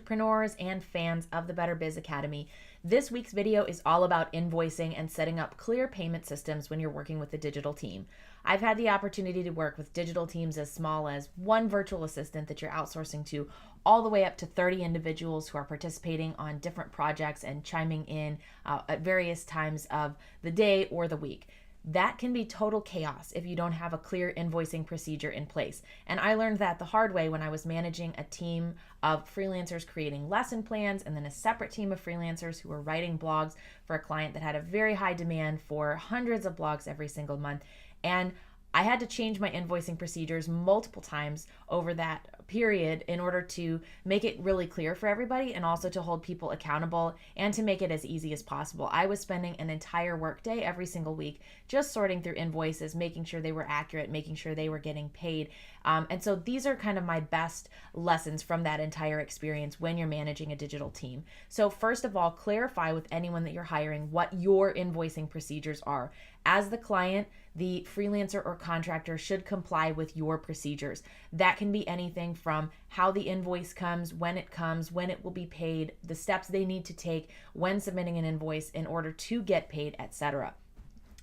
entrepreneurs and fans of the Better Biz Academy. This week's video is all about invoicing and setting up clear payment systems when you're working with a digital team. I've had the opportunity to work with digital teams as small as one virtual assistant that you're outsourcing to, all the way up to 30 individuals who are participating on different projects and chiming in at various times of the day or the week. That can be total chaos if you don't have a clear invoicing procedure in place. And I learned that the hard way when I was managing a team of freelancers creating lesson plans and then a separate team of freelancers who were writing blogs for a client that had a very high demand for hundreds of blogs every single month. And I had to change my invoicing procedures multiple times over that period in order to make it really clear for everybody and also to hold people accountable and to make it as easy as possible. I was spending an entire workday every single week just sorting through invoices, making sure they were accurate, making sure they were getting paid. And so these are kind of my best lessons from that entire experience when you're managing a digital team. So first of all, clarify with anyone that you're hiring what your invoicing procedures are. As the client, the freelancer or contractor should comply with your procedures. That can be anything from how the invoice comes, when it will be paid, the steps they need to take when submitting an invoice in order to get paid, etc.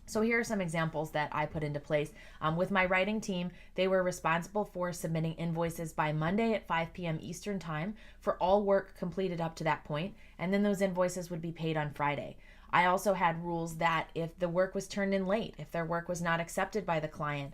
So here are some examples that I put into place. With my writing team, they were responsible for submitting invoices by Monday at 5 p.m. Eastern Time for all work completed up to that point, and then those invoices would be paid on Friday. I also had rules that if the work was turned in late, if their work was not accepted by the client,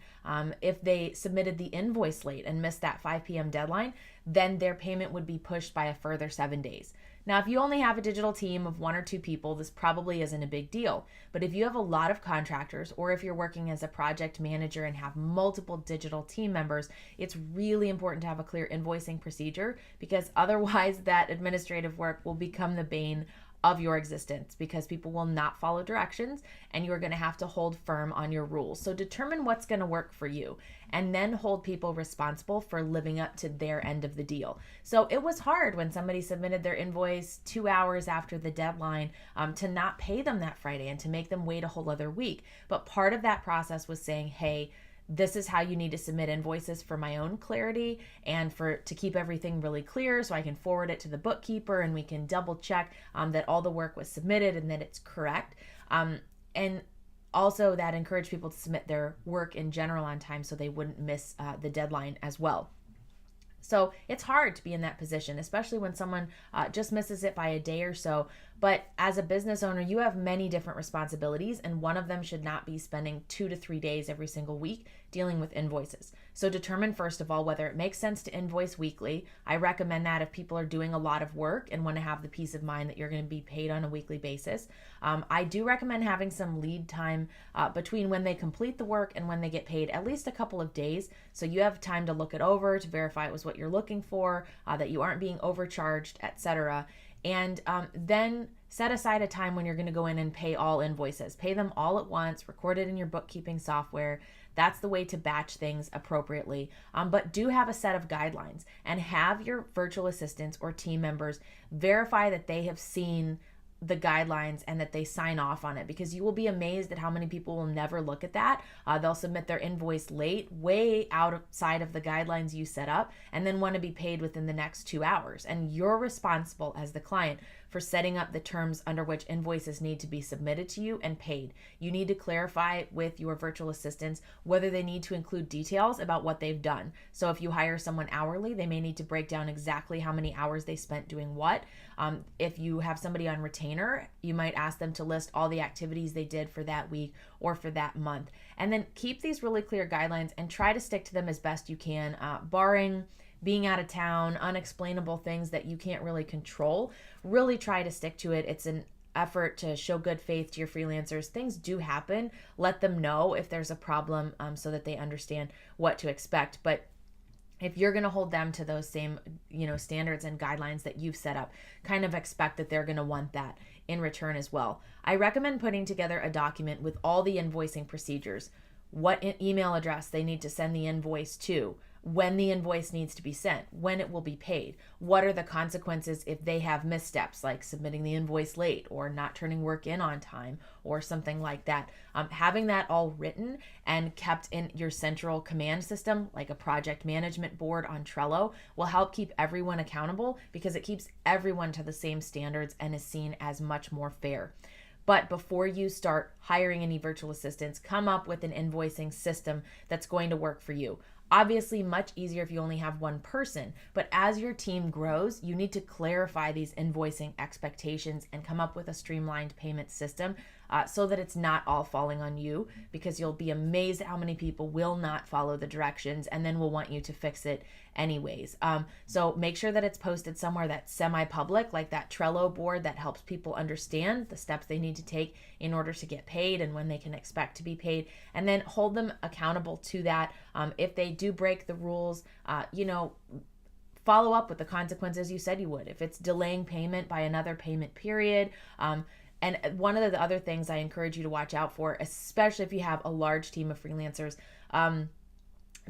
if they submitted the invoice late and missed that 5 p.m. deadline, then their payment would be pushed by a further 7 days. Now, if you only have a digital team of 1 or 2 people, this probably isn't a big deal. But if you have a lot of contractors, or if you're working as a project manager and have multiple digital team members, it's really important to have a clear invoicing procedure, because otherwise that administrative work will become the bane of your existence, because people will not follow directions and you are going to have to hold firm on your rules. So determine what's going to work for you and then hold people responsible for living up to their end of the deal. So it was hard when somebody submitted their invoice 2 hours after the deadline to not pay them that Friday and to make them wait a whole other week. But part of that process was saying, hey, this is how you need to submit invoices for my own clarity and to keep everything really clear so I can forward it to the bookkeeper and we can double check that all the work was submitted and that it's correct. And also that encouraged people to submit their work in general on time so they wouldn't miss the deadline as well. So it's hard to be in that position, especially when someone just misses it by a day or so. But as a business owner, you have many different responsibilities, and one of them should not be spending 2 to 3 days every single week dealing with invoices. So determine, first of all, whether it makes sense to invoice weekly. I recommend that if people are doing a lot of work and want to have the peace of mind that you're going to be paid on a weekly basis. I do recommend having some lead time between when they complete the work and when they get paid, at least a couple of days, so you have time to look it over, to verify it was what you're looking for, that you aren't being overcharged, etc. And then set aside a time when you're going to go in and pay all invoices. Pay them all at once, record it in your bookkeeping software. That's the way to batch things appropriately. But do have a set of guidelines and have your virtual assistants or team members verify that they have seen the guidelines and that they sign off on it, because you will be amazed at how many people will never look at that. They'll submit their invoice late, way outside of the guidelines you set up, and then want to be paid within the next 2 hours. And you're responsible as the client for setting up the terms under which invoices need to be submitted to you and paid. You need to clarify with your virtual assistants whether they need to include details about what they've done. So if you hire someone hourly, they may need to break down exactly how many hours they spent doing what. If you have somebody on retainer, you might ask them to list all the activities they did for that week or for that month. And then keep these really clear guidelines and try to stick to them as best you can, barring being out of town, unexplainable things that you can't really control. Really try to stick to it. It's an effort to show good faith to your freelancers. Things do happen. Let them know if there's a problem so that they understand what to expect. But if you're going to hold them to those same, standards and guidelines that you've set up, kind of expect that they're going to want that in return as well. I recommend putting together a document with all the invoicing procedures, what email address they need to send the invoice to, when the invoice needs to be sent, when it will be paid, what are the consequences if they have missteps like submitting the invoice late or not turning work in on time or something like that. Having that all written and kept in your central command system, like a project management board on Trello, will help keep everyone accountable because it keeps everyone to the same standards and is seen as much more fair. But before you start hiring any virtual assistants, come up with an invoicing system that's going to work for you. Obviously, much easier if you only have one person, but as your team grows, you need to clarify these invoicing expectations and come up with a streamlined payment system so that it's not all falling on you, because you'll be amazed at how many people will not follow the directions and then will want you to fix it anyways. So make sure that it's posted somewhere that's semi-public, like that Trello board that helps people understand the steps they need to take in order to get paid and when they can expect to be paid, and then hold them accountable to that. If they do break the rules, follow up with the consequences you said you would. If it's delaying payment by another payment period, and one of the other things I encourage you to watch out for, especially if you have a large team of freelancers,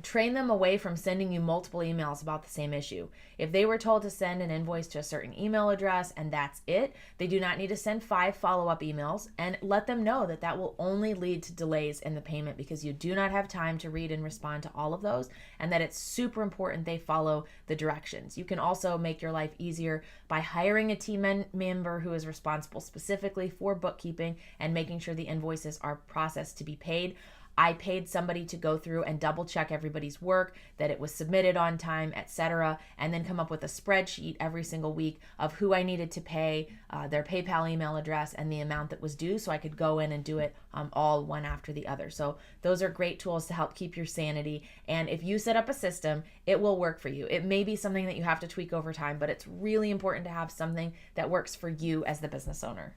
train them away from sending you multiple emails about the same issue. If they were told to send an invoice to a certain email address and that's it, they do not need to send 5 follow-up emails, and let them know that that will only lead to delays in the payment because you do not have time to read and respond to all of those, and that it's super important they follow the directions. You can also make your life easier by hiring a team member who is responsible specifically for bookkeeping and making sure the invoices are processed to be paid. I paid somebody to go through and double check everybody's work, that it was submitted on time, etc., and then come up with a spreadsheet every single week of who I needed to pay, their PayPal email address, and the amount that was due, so I could go in and do it all one after the other. So those are great tools to help keep your sanity. And if you set up a system, it will work for you. It may be something that you have to tweak over time, but it's really important to have something that works for you as the business owner.